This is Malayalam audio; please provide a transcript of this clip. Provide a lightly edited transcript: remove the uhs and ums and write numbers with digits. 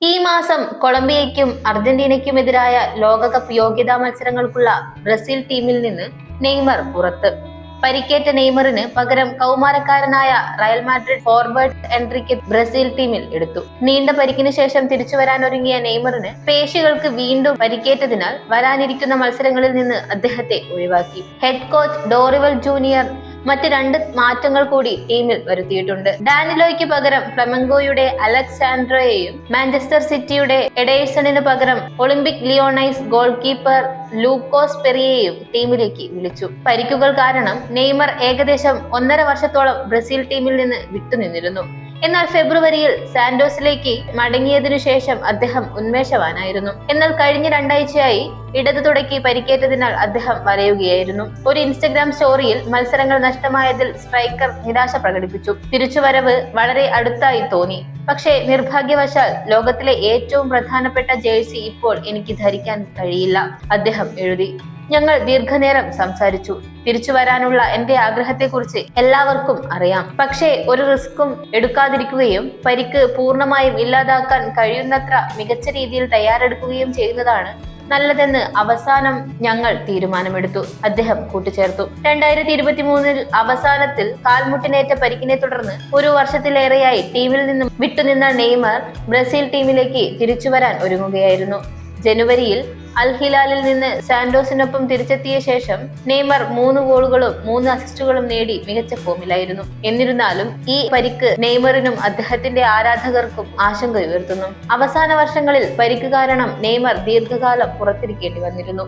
ഈ മാസം കൊളംബിയയ്ക്കും അർജന്റീനയ്ക്കുമെതിരായ ലോകകപ്പ് യോഗ്യതാ മത്സരങ്ങൾക്കുള്ള ബ്രസീൽ ടീമിൽ നിന്ന് നെയ്മർ പുറത്ത്. പരിക്കേറ്റ നെയ്മറിന് പകരം കൗമാരക്കാരനായ റയൽ മാഡ്രിഡ് ഫോർവേഡ് എൻട്രിക്ക് ബ്രസീൽ ടീമിൽ എടുത്തു. നീണ്ട പരിക്കിന് ശേഷം തിരിച്ചുവരാനൊരുങ്ങിയ നെയ്മറിന് പേശികൾക്ക് വീണ്ടും പരിക്കേറ്റതിനാൽ വരാനിരിക്കുന്ന മത്സരങ്ങളിൽ നിന്ന് അദ്ദേഹത്തെ ഒഴിവാക്കി. ഹെഡ് കോച്ച് ഡോറിവൽ ജൂനിയർ മറ്റ് 2 മാറ്റങ്ങൾ കൂടി ടീമിൽ വരുത്തിയിട്ടുണ്ട്. ഡാനിലോയ്ക്ക് പകരം ഫ്ലമംഗോയുടെ അലക്സാൻഡ്രോയെയും മാഞ്ചസ്റ്റർ സിറ്റിയുടെ എഡേഴ്സണിന് പകരം ഒളിമ്പിക് ലിയോണൈസ് ഗോൾ കീപ്പർ ലൂക്കോസ് പെറിയെയും ടീമിലേക്ക് വിളിച്ചു. പരിക്കുകൾ കാരണം നെയ്മർ ഏകദേശം 1.5 വർഷത്തോളം ബ്രസീൽ ടീമിൽ നിന്ന് വിട്ടുനിന്നിരുന്നു. എന്നാൽ ഫെബ്രുവരിയിൽ സാന്റോസിലേക്ക് മടങ്ങിയതിനു ശേഷം അദ്ദേഹം ഉന്മേഷവാനായിരുന്നു. എന്നാൽ കഴിഞ്ഞ 2 ആഴ്ചയായി ഇടതു തുടക്കി പരിക്കേറ്റതിനാൽ അദ്ദേഹം വലയുകയായിരുന്നു. ഒരു ഇൻസ്റ്റഗ്രാം സ്റ്റോറിയിൽ മത്സരങ്ങൾ നഷ്ടമായതിൽ സ്ട്രൈക്കർ നിരാശ പ്രകടിപ്പിച്ചു. തിരിച്ചുവരവ് വളരെ അടുത്തായി തോന്നി, പക്ഷേ നിർഭാഗ്യവശാൽ ലോകത്തിലെ ഏറ്റവും പ്രധാനപ്പെട്ട ജേഴ്സി ഇപ്പോൾ എനിക്ക് ധരിക്കാൻ കഴിയില്ല, അദ്ദേഹം എഴുതി. ഞങ്ങൾ ദീർഘനേരം സംസാരിച്ചു. തിരിച്ചു വരാനുള്ള എന്റെ ആഗ്രഹത്തെക്കുറിച്ച് എല്ലാവർക്കും അറിയാം, പക്ഷേ ഒരു റിസ്ക്കും എടുക്കാതിരിക്കുകയും പരിക്ക് പൂർണ്ണമായും ഇല്ലാതാക്കാൻ കഴിയുന്നത്ര മികച്ച രീതിയിൽ തയ്യാറെടുക്കുകയും ചെയ്യുന്നതാണ് നല്ലതെന്ന് അവസാനം ഞങ്ങൾ തീരുമാനമെടുത്തു, അദ്ദേഹം കൂട്ടിച്ചേർത്തു. 2023 അവസാനത്തിൽ കാൽമുട്ടിനേറ്റ പരിക്കിനെ തുടർന്ന് 1 വർഷത്തിലേറെയായി ടീമിൽ നിന്നും വിട്ടുനിന്ന നെയ്മർ ബ്രസീൽ ടീമിലേക്ക് തിരിച്ചുവരാൻ ഒരുങ്ങുകയായിരുന്നു. ജനുവരിയിൽ അൽ ഹിലാലിൽ നിന്ന് സാന്റോസിനൊപ്പം തിരിച്ചെത്തിയ ശേഷം നെയ്മർ 3 ഗോളുകളും 3 അസിസ്റ്റുകളും നേടി മികച്ച ഫോമിലായിരുന്നു. എന്നിരുന്നാലും ഈ പരിക്ക് നെയ്മറിനും അദ്ദേഹത്തിന്റെ ആരാധകർക്കും ആശങ്ക ഉയർത്തുന്നു. അവസാന വർഷങ്ങളിൽ പരിക്ക് കാരണം നെയ്മർ ദീർഘകാലം പുറത്തിരിക്കേണ്ടി വന്നിരുന്നു.